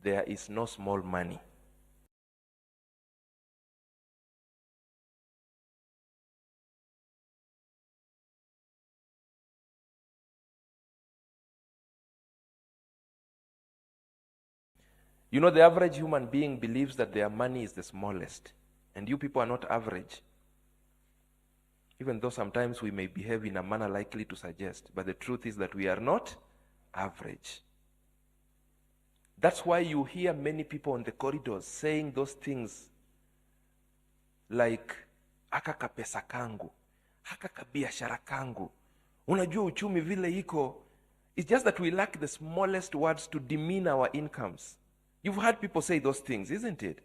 there is no small money. You know, the average human being believes that their money is the smallest, and you people are not average. Even though sometimes we may behave in a manner likely to suggest, but the truth is that we are not average. That's why you hear many people on the corridors saying those things like, haka kapesa kangu, haka kabiashara kangu, unajua uchumi vile iko. It's just that we lack the smallest words to demean our incomes. You've heard people say those things, isn't it?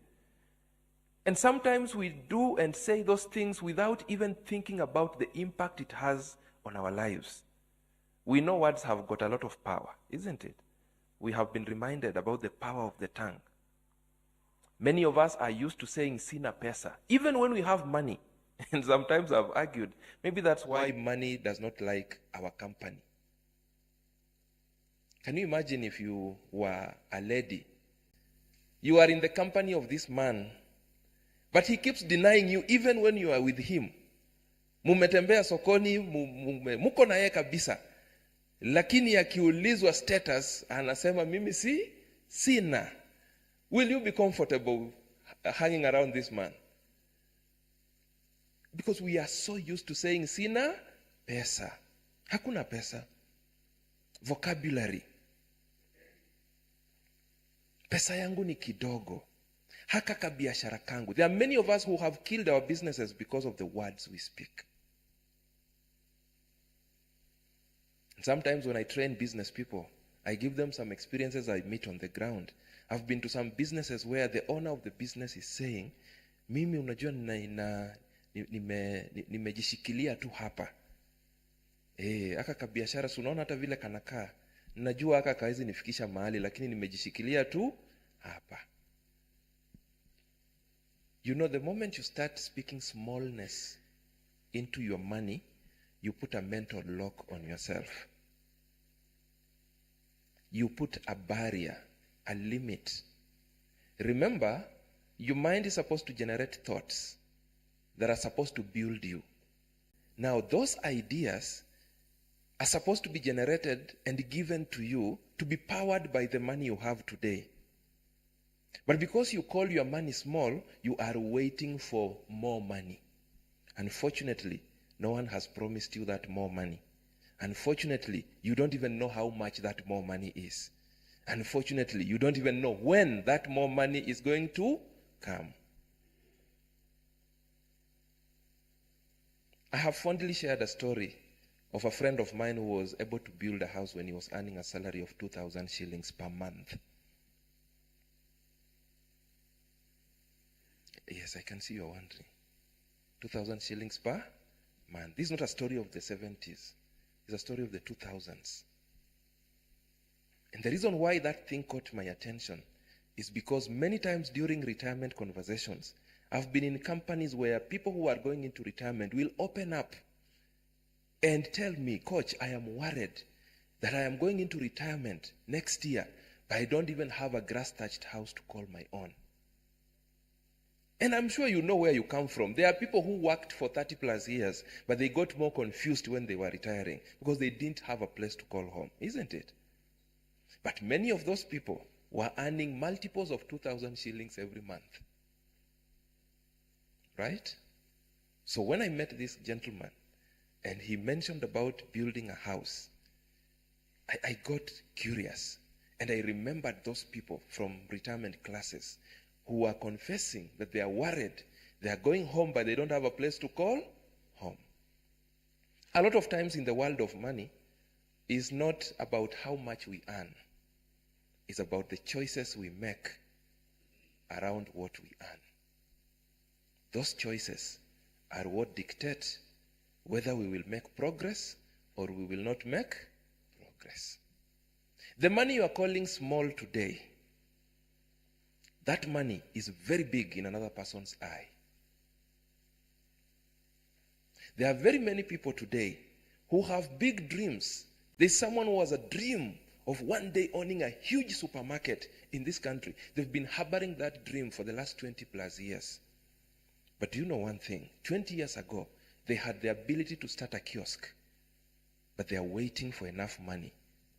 And sometimes we do and say those things without even thinking about the impact it has on our lives. We know words have got a lot of power, isn't it? We have been reminded about the power of the tongue. Many of us are used to saying sina pesa, even when we have money. And sometimes I've argued, maybe that's why money does not like our company. Can you imagine if you were a lady? You are in the company of this man, but he keeps denying you even when you are with him. Mumetembea sokoni, muko na yeye kabisa. Lakini akiulizwa status, anasema mimi sina. Will you be comfortable hanging around this man? Because we are so used to saying sina pesa. Hakuna pesa. Vocabulary. Pesa yangu ni kidogo. Haka kabiashara kangu. There are many of us who have killed our businesses because of the words we speak. Sometimes when I train business people, I give them some experiences I meet on the ground. I've been to some businesses where the owner of the business is saying, mimi unajua nimejishikilia tu hapa. Haka kabiashara unaona hata vile kanakaa. Najua haka kawezi nifikisha mahali lakini nimejishikilia tu hapa. You know, the moment you start speaking smallness into your money, you put a mental lock on yourself. You put a barrier, a limit. Remember, your mind is supposed to generate thoughts that are supposed to build you. Now, those ideas are supposed to be generated and given to you to be powered by the money you have today. But because you call your money small, you are waiting for more money. Unfortunately, no one has promised you that more money. Unfortunately, you don't even know how much that more money is. Unfortunately, you don't even know when that more money is going to come. I have fondly shared a story of a friend of mine who was able to build a house when he was earning a salary of 2,000 shillings per month. Yes, I can see you're wondering. 2,000 shillings per month. This is not a story of the 70s. It's a story of the 2000s. And the reason why that thing caught my attention is because many times during retirement conversations, I've been in companies where people who are going into retirement will open up and tell me, Coach, I am worried that I am going into retirement next year, but I don't even have a grass-thatched house to call my own. And I'm sure you know where you come from. There are people who worked for 30 plus years, but they got more confused when they were retiring because they didn't have a place to call home, isn't it? But many of those people were earning multiples of 2,000 shillings every month. Right? So when I met this gentleman and he mentioned about building a house, I got curious. And I remembered those people from retirement classes who are confessing that they are worried. They are going home, but they don't have a place to call home. A lot of times in the world of money, it's not about how much we earn. It's about the choices we make around what we earn. Those choices are what dictate whether we will make progress or we will not make progress. The money you are calling small today, that money is very big in another person's eye. There are very many people today who have big dreams. There's someone who has a dream of one day owning a huge supermarket in this country. They've been harboring that dream for the last 20 plus years. But do you know one thing? 20 years ago, they had the ability to start a kiosk, but they are waiting for enough money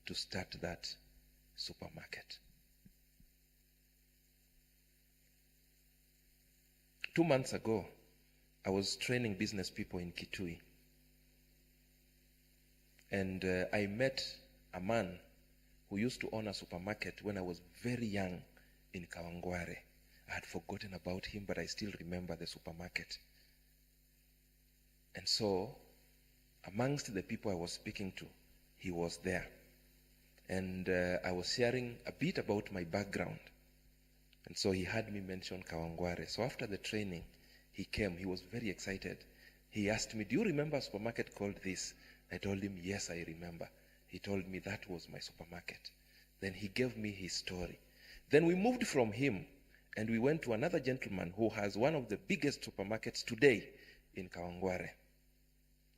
to start that supermarket. 2 months ago, I was training business people in Kitui. And I met a man who used to own a supermarket when I was very young in Kawangware. I had forgotten about him, but I still remember the supermarket. And so, amongst the people I was speaking to, he was there. And I was sharing a bit about my background. And so he had me mention Kawangware. So after the training, he came. He was very excited. He asked me, do you remember a supermarket called this? I told him, yes, I remember. He told me that was my supermarket. Then he gave me his story. Then we moved from him and we went to another gentleman who has one of the biggest supermarkets today in Kawangware.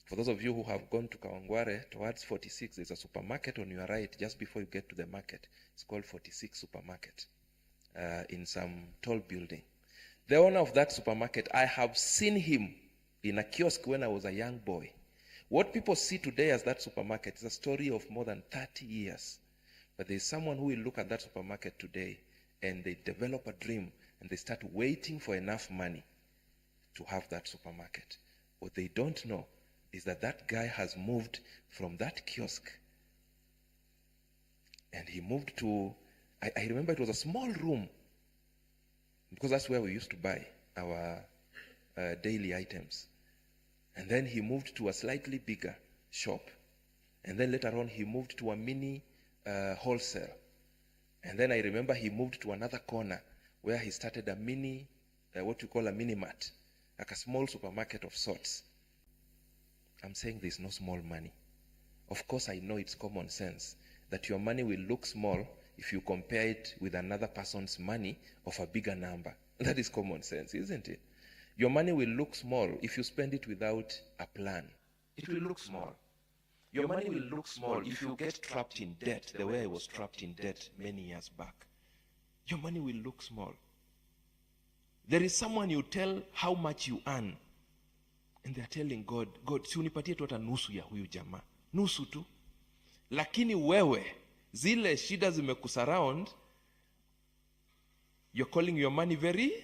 For those of you who have gone to Kawangware, towards 46, there's a supermarket on your right just before you get to the market. It's called 46 Supermarket in some tall building. The owner of that supermarket, I have seen him in a kiosk when I was a young boy. What people see today as that supermarket is a story of more than 30 years. But there's someone who will look at that supermarket today and they develop a dream and they start waiting for enough money to have that supermarket. What they don't know is that that guy has moved from that kiosk and he moved to, I remember it was a small room because that's where we used to buy our daily items. And then he moved to a slightly bigger shop. And then later on, he moved to a mini wholesale. And then I remember he moved to another corner where he started a mini, what you call a mini mart, like a small supermarket of sorts. I'm saying there's no small money. Of course, I know it's common sense that your money will look small if you compare it with another person's money of a bigger number. That is common sense, isn't it? Your money will look small if you spend it without a plan. It will look small. Your money will look small if you get trapped in debt the way I was trapped in debt many years back. Your money will look small. There is someone you tell how much you earn and they are telling God, si unipatie tu hata nusu ya huyu jamaa. Nusu tu. Lakini wewe, zile shida zimekusurround, you're calling your money very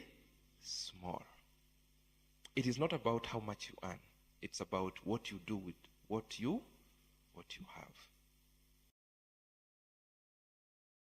small. It is not about how much you earn. It's about what you do with what you have.